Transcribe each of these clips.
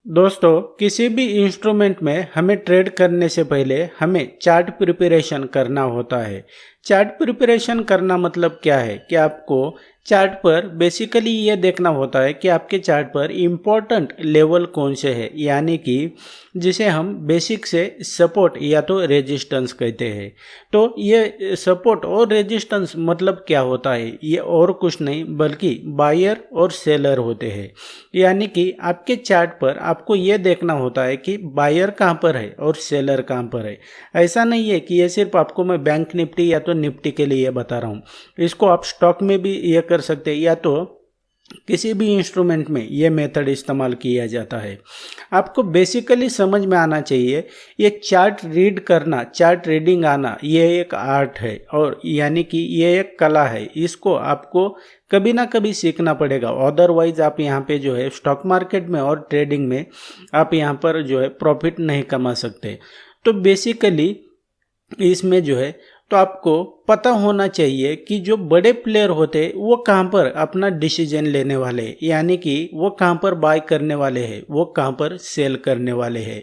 दोस्तों, किसी भी इंस्ट्रूमेंट में हमें ट्रेड करने से पहले हमें चार्ट प्रिपरेशन करना होता है। चार्ट प्रिपरेशन करना मतलब क्या है कि आपको चार्ट पर बेसिकली ये देखना होता है कि आपके चार्ट पर इम्पोर्टेंट लेवल कौन से है, यानी कि जिसे हम बेसिक से सपोर्ट या तो रेजिस्टेंस कहते हैं। तो ये सपोर्ट और रेजिस्टेंस मतलब क्या होता है, ये और कुछ नहीं बल्कि बायर और सेलर होते हैं। यानी कि आपके चार्ट पर आपको ये देखना होता है कि बायर कहाँ पर है और सेलर कहाँ पर है। ऐसा नहीं है कि ये सिर्फ आपको मैं बैंक निफ्टी या तो निफ्टी के लिए बता रहा हूँ। इसको आप स्टॉक में भी ये कर सकते हैं या तो किसी भी इंस्ट्रूमेंट में ये मेथड इस्तेमाल किया जाता है। आपको बेसिकली समझ में आना चाहिए, ये चार्ट रीड करना, चार्ट रीडिंग आना, ये एक आर्ट है और यानी कि ये एक कला है। इसको आपको कभी ना कभी सीखना पड़ेगा, अदरवाइज आप यहाँ पे जो है स्टॉक मार्केट में और ट्रेडिंग में आप यहाँ पर जो है प्रॉफिट नहीं कमा सकते। तो बेसिकली इसमें जो है तो आपको पता होना चाहिए कि जो बड़े प्लेयर होते हैं वो कहाँ पर अपना डिसीजन लेने वाले हैं, यानी कि वो कहाँ पर बाय करने वाले हैं, वो कहाँ पर सेल करने वाले हैं।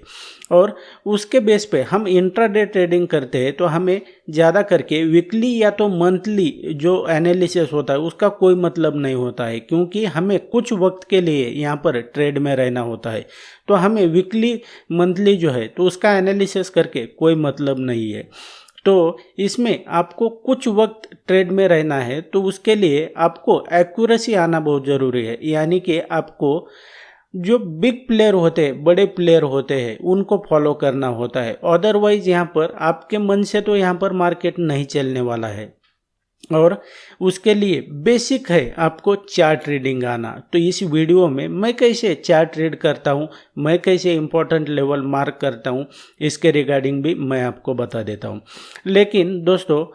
और उसके बेस पे हम इंट्राडे ट्रेडिंग करते हैं तो हमें ज़्यादा करके वीकली या तो मंथली जो एनालिसिस होता है उसका कोई मतलब नहीं होता है, क्योंकि हमें कुछ वक्त के लिए यहाँ पर ट्रेड में रहना होता है। तो हमें वीकली मंथली जो है तो उसका एनालिसिस करके कोई मतलब नहीं है। तो इसमें आपको कुछ वक्त ट्रेड में रहना है तो उसके लिए आपको एक्यूरेसी आना बहुत ज़रूरी है, यानी कि आपको जो बिग प्लेयर होते हैं, बड़े प्लेयर होते हैं, उनको फॉलो करना होता है। अदरवाइज यहाँ पर आपके मन से तो यहाँ पर मार्केट नहीं चलने वाला है। और उसके लिए बेसिक है आपको चार्ट रीडिंग आना। तो इस वीडियो में मैं कैसे चार्ट रीड करता हूँ, मैं कैसे इंपॉर्टेंट लेवल मार्क करता हूँ, इसके रिगार्डिंग भी मैं आपको बता देता हूँ। लेकिन दोस्तों,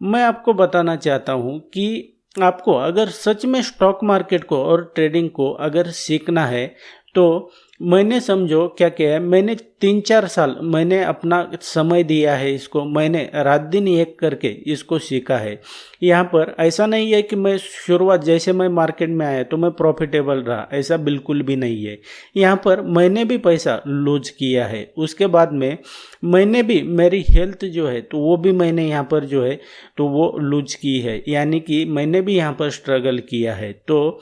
मैं आपको बताना चाहता हूँ कि आपको अगर सच में स्टॉक मार्केट को और ट्रेडिंग को अगर सीखना है तो मैंने समझो क्या किया है, मैंने 3-4 साल मैंने अपना समय दिया है इसको, मैंने रात दिन एक करके इसको सीखा है। यहाँ पर ऐसा नहीं है कि मैं शुरुआत जैसे मैं मार्केट में आया तो मैं प्रॉफिटेबल रहा, ऐसा बिल्कुल भी नहीं है। यहाँ पर मैंने भी पैसा लूज किया है, उसके बाद में मैंने भी मेरी हेल्थ जो है तो वो भी मैंने यहाँ पर जो है तो वो लूज की है, यानी कि मैंने भी यहाँ पर स्ट्रगल किया है। तो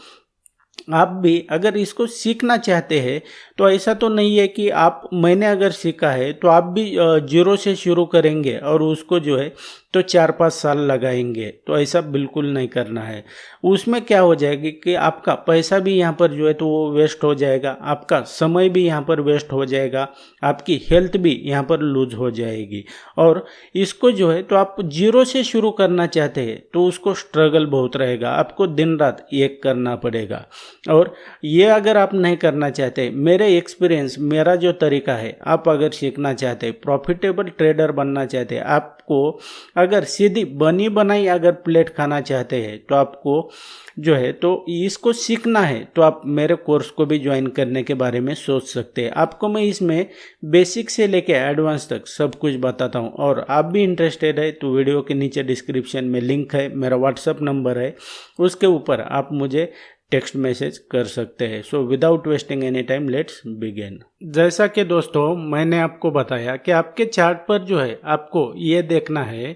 आप भी अगर इसको सीखना चाहते हैं तो ऐसा तो नहीं है कि आप मैंने अगर सीखा है तो आप भी जीरो से शुरू करेंगे और उसको जो है तो 4-5 साल लगाएंगे, तो ऐसा बिल्कुल नहीं करना है। उसमें क्या हो जाएगी कि आपका पैसा भी यहाँ पर जो है तो वो वेस्ट हो जाएगा, आपका समय भी यहाँ पर वेस्ट हो जाएगा, आपकी हेल्थ भी यहाँ पर लूज हो जाएगी। और इसको जो है तो आप जीरो से शुरू करना चाहते हैं तो उसको स्ट्रगल बहुत रहेगा, आपको दिन रात एक करना पड़ेगा। और ये अगर आप नहीं करना चाहते, मेरे एक्सपीरियंस, मेरा जो तरीका है, आप अगर सीखना चाहते, प्रॉफिटेबल ट्रेडर बनना चाहते, आपको अगर सीधी बनी बनाई अगर प्लेट खाना चाहते हैं तो आपको जो है तो इसको सीखना है तो आप मेरे कोर्स को भी ज्वाइन करने के बारे में सोच सकते हैं। आपको मैं इसमें बेसिक से लेके एडवांस तक सब कुछ बताता हूँ। और आप भी इंटरेस्टेड है तो वीडियो के नीचे डिस्क्रिप्शन में लिंक है, मेरा व्हाट्सअप नंबर है, उसके ऊपर आप मुझे टेक्स्ट मैसेज कर सकते हैं। So without wasting any time let's begin. जैसा कि दोस्तों मैंने आपको बताया कि आपके चार्ट पर जो है आपको ये देखना है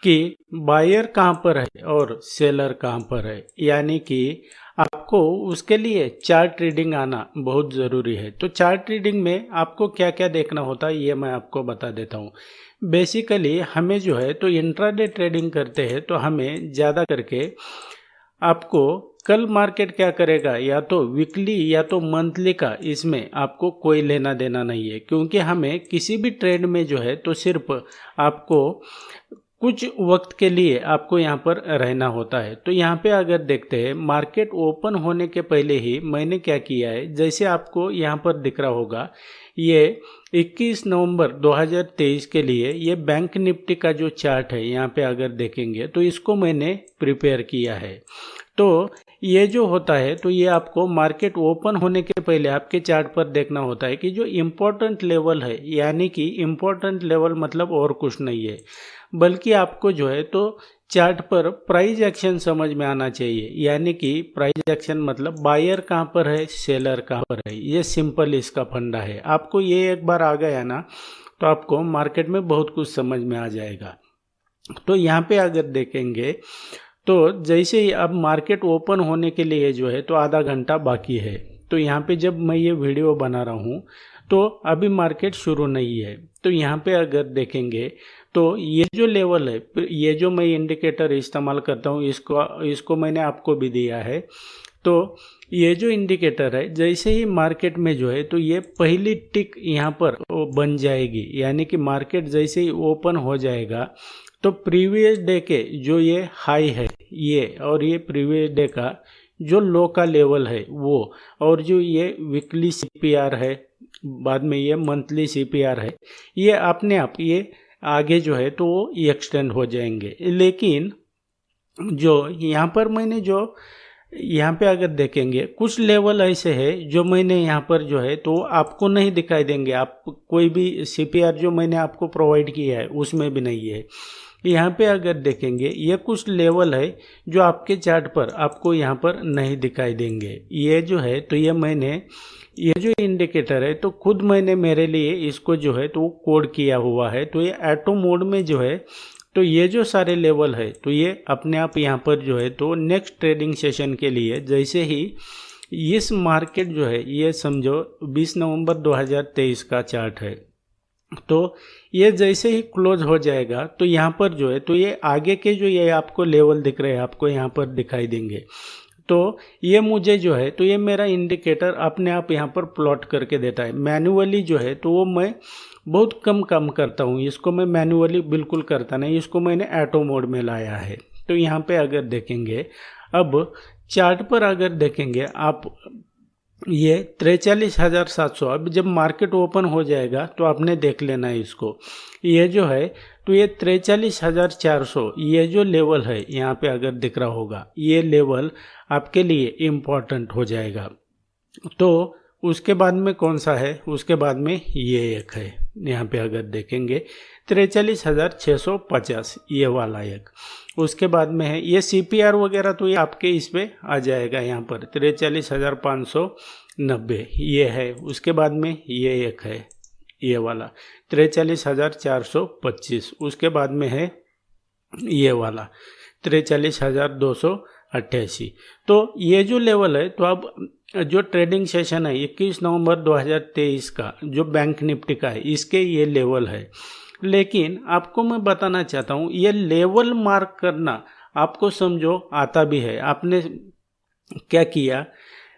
कि बायर कहाँ पर है और सेलर कहाँ पर है, यानी कि आपको उसके लिए चार्ट रीडिंग आना बहुत ज़रूरी है। तो चार्ट रीडिंग में आपको क्या क्या देखना होता है ये मैं आपको बता देता हूँ। बेसिकली हमें जो है तो इंट्राडे ट्रेडिंग करते हैं तो हमें ज़्यादा करके आपको कल मार्केट क्या करेगा या तो वीकली या तो मंथली का, इसमें आपको कोई लेना देना नहीं है, क्योंकि हमें किसी भी ट्रेड में जो है तो सिर्फ आपको कुछ वक्त के लिए आपको यहाँ पर रहना होता है। तो यहाँ पे अगर देखते हैं मार्केट ओपन होने के पहले ही मैंने क्या किया है, जैसे आपको यहाँ पर दिख रहा होगा ये 21 नवंबर 2023 के लिए ये बैंक निफ्टी का जो चार्ट है यहाँ पे अगर देखेंगे तो इसको मैंने प्रिपेयर किया है। तो ये जो होता है तो ये आपको मार्केट ओपन होने के पहले आपके चार्ट पर देखना होता है कि जो इम्पोर्टेंट लेवल है, यानी कि इम्पोर्टेंट लेवल मतलब और कुछ नहीं है बल्कि आपको जो है तो चार्ट पर प्राइस एक्शन समझ में आना चाहिए, यानी कि प्राइस एक्शन मतलब बायर कहाँ पर है, सेलर कहाँ पर है। ये सिंपल इसका फंडा है। आपको ये एक बार आ गया ना तो आपको मार्केट में बहुत कुछ समझ में आ जाएगा। तो यहाँ पे अगर देखेंगे तो जैसे ही अब मार्केट ओपन होने के लिए जो है तो आधा घंटा बाकी है। तो यहाँ पे जब मैं ये वीडियो बना रहा हूँ तो अभी मार्केट शुरू नहीं है। तो यहाँ पे अगर देखेंगे तो ये जो लेवल है, ये जो मैं इंडिकेटर इस्तेमाल करता हूँ इसको मैंने आपको भी दिया है। तो ये जो इंडिकेटर है जैसे ही मार्केट में जो है तो ये पहली टिक यहाँ पर बन जाएगी, यानी कि मार्केट जैसे ही ओपन हो जाएगा तो प्रीवियस डे के जो ये हाई है ये, और ये प्रीवियस डे का जो लो का लेवल है वो, और जो ये वीकली सीपीआर है, बाद में ये मंथली सीपीआर है, ये अपने आप ये आगे जो है तो वो एक्सटेंड हो जाएंगे। लेकिन जो यहाँ पर मैंने जो यहाँ पे अगर देखेंगे कुछ लेवल ऐसे है जो मैंने यहाँ पर जो है तो आपको नहीं दिखाई देंगे। आप कोई भी सीपीआर जो मैंने आपको प्रोवाइड किया है उसमें भी नहीं है। यहाँ पे अगर देखेंगे ये कुछ लेवल है जो आपके चार्ट पर आपको यहाँ पर नहीं दिखाई देंगे। ये जो है तो ये जो इंडिकेटर है तो खुद मैंने मेरे लिए इसको जो है तो कोड किया हुआ है। तो ये ऑटो मोड में जो है तो ये जो सारे लेवल है तो ये अपने आप यहाँ पर जो है तो नेक्स्ट ट्रेडिंग सेशन के लिए जैसे ही इस मार्केट जो है ये समझो 20 नवंबर 2023 का चार्ट है, तो ये जैसे ही क्लोज हो जाएगा तो यहाँ पर जो है तो ये आगे के जो ये आपको लेवल दिख रहे हैं आपको यहाँ पर दिखाई देंगे। तो ये मुझे जो है तो ये मेरा इंडिकेटर अपने आप यहाँ पर प्लॉट करके देता है। मैन्युअली जो है तो वो मैं बहुत कम काम करता हूँ, इसको मैं मैन्युअली बिल्कुल करता नहीं, इसको मैंने ऑटो मोड में लाया है। तो यहाँ पे अगर देखेंगे अब चार्ट पर अगर देखेंगे आप ये 43,700, अब जब मार्केट ओपन हो जाएगा तो आपने देख लेना है इसको। ये जो है तो ये 43,400 ये जो लेवल है यहाँ पे अगर दिख रहा होगा ये लेवल आपके लिए इम्पॉर्टेंट हो जाएगा। तो उसके बाद में कौन सा है, उसके बाद में ये एक है यहाँ पे अगर देखेंगे 43,650 ये वाला एक। उसके बाद में है ये सीपीआर वगैरह तो ये आपके इस पे आ जाएगा यहाँ पर 43,590 ये है। उसके बाद में ये एक है ये वाला 43,425। उसके बाद में है ये वाला 43,288। तो ये जो लेवल है तो अब जो ट्रेडिंग सेशन है 21 नवंबर 2023 का जो बैंक निफ्टी का है इसके ये लेवल है। लेकिन आपको मैं बताना चाहता हूँ ये लेवल मार्क करना आपको समझो आता भी है। आपने क्या किया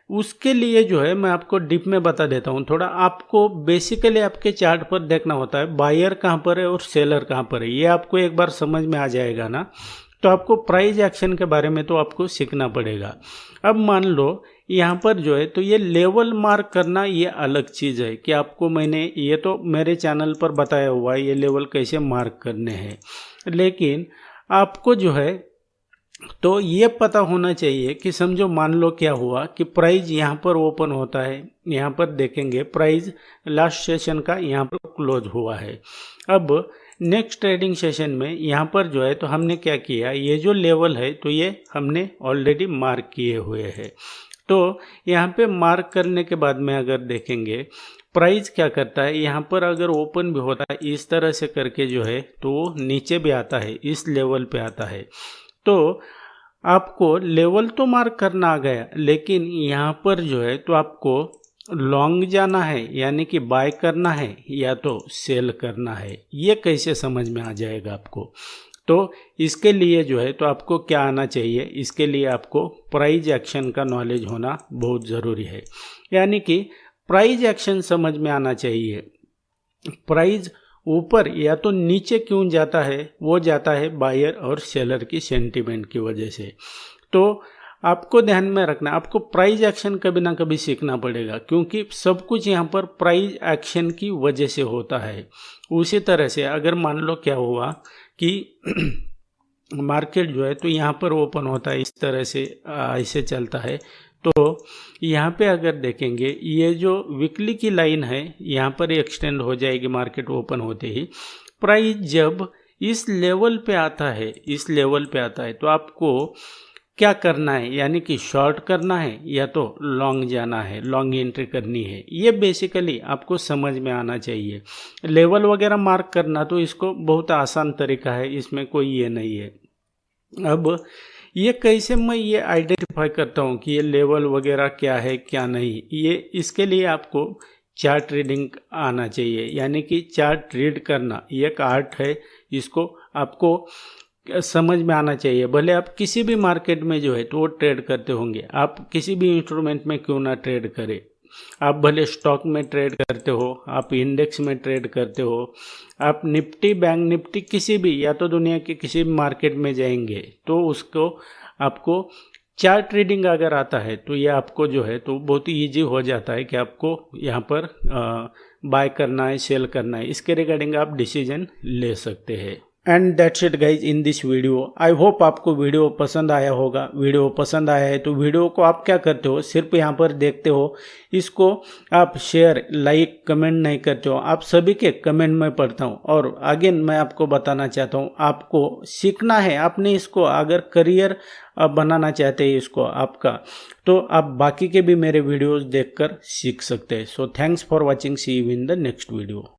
उसके लिए जो है मैं आपको डीप में बता देता हूँ थोड़ा। आपको बेसिकली आपके चार्ट पर देखना होता है बायर कहाँ पर है और सेलर कहाँ पर है, ये आपको एक बार समझ में आ जाएगा ना तो आपको प्राइस एक्शन के बारे में तो आपको सीखना पड़ेगा। अब मान लो यहाँ पर जो है तो ये लेवल मार्क करना ये अलग चीज़ है कि आपको मैंने ये तो मेरे चैनल पर बताया हुआ है ये लेवल कैसे मार्क करने हैं, लेकिन आपको जो है तो ये पता होना चाहिए कि समझो मान लो क्या हुआ कि प्राइस यहाँ पर ओपन होता है, यहाँ पर देखेंगे प्राइस लास्ट सेशन का यहाँ पर क्लोज हुआ है। अब नेक्स्ट ट्रेडिंग सेशन में यहाँ पर जो है तो हमने क्या किया ये जो लेवल है तो ये हमने ऑलरेडी मार्क किए हुए हैं। तो यहाँ पे मार्क करने के बाद में अगर देखेंगे प्राइस क्या करता है यहाँ पर अगर ओपन भी होता है इस तरह से करके जो है तो नीचे भी आता है इस लेवल पे आता है। तो आपको लेवल तो मार्क करना आ गया, लेकिन यहाँ पर जो है तो आपको लॉन्ग जाना है यानी कि बाय करना है या तो सेल करना है, ये कैसे समझ में आ जाएगा आपको। तो इसके लिए जो है तो आपको क्या आना चाहिए, इसके लिए आपको प्राइस एक्शन का नॉलेज होना बहुत ज़रूरी है। यानी कि प्राइस एक्शन समझ में आना चाहिए। प्राइस ऊपर या तो नीचे क्यों जाता है, वो जाता है बायर और सेलर की सेंटीमेंट की वजह से। तो आपको ध्यान में रखना, आपको प्राइस एक्शन कभी ना कभी सीखना पड़ेगा क्योंकि सब कुछ यहाँ पर प्राइस एक्शन की वजह से होता है। उसी तरह से अगर मान लो क्या हुआ कि मार्केट जो है तो यहाँ पर ओपन होता है इस तरह से ऐसे चलता है, तो यहाँ पे अगर देखेंगे ये जो वीकली की लाइन है यहाँ पर एक्सटेंड हो जाएगी मार्केट ओपन होते ही। प्राइस जब इस लेवल पे आता है, इस लेवल पे आता है तो आपको क्या करना है, यानी कि शॉर्ट करना है या तो लॉन्ग जाना है, लॉन्ग एंट्री करनी है, ये बेसिकली आपको समझ में आना चाहिए। लेवल वगैरह मार्क करना तो इसको बहुत आसान तरीका है, इसमें कोई ये नहीं है। अब ये कैसे मैं ये आइडेंटिफाई करता हूँ कि ये लेवल वगैरह क्या है क्या नहीं, ये इसके लिए आपको चार्ट रीडिंग आना चाहिए, यानी कि चार्ट रीड करना ये एक आर्ट है, इसको आपको समझ में आना चाहिए। भले आप किसी भी मार्केट में जो है तो वो ट्रेड करते होंगे, आप किसी भी इंस्ट्रूमेंट में क्यों ना ट्रेड करें, आप भले स्टॉक में ट्रेड करते हो, आप इंडेक्स में ट्रेड करते हो, आप निफ्टी बैंक निफ्टी किसी भी या तो दुनिया के किसी भी मार्केट में जाएंगे तो उसको आपको चार्ट रीडिंग अगर आता है तो ये आपको जो है तो बहुत ही ईजी हो जाता है कि आपको यहाँ पर बाय करना है सेल करना है, इसके रिगार्डिंग आप डिसीजन ले सकते हैं। And that's it guys in this video. I hope आपको वीडियो पसंद आया होगा। वीडियो पसंद आया है तो वीडियो को आप क्या करते हो, सिर्फ यहाँ पर देखते हो, इसको आप शेयर लाइक कमेंट नहीं करते हो। आप सभी के कमेंट में पढ़ता हूँ और अगेन मैं आपको बताना चाहता हूँ, आपको सीखना है, आपने इसको अगर करियर बनाना चाहते हैं इसको आपका, तो आप बाकी के भी मेरे वीडियोस देखकर सीख सकते हैं। So thanks for watching, see you in the next video.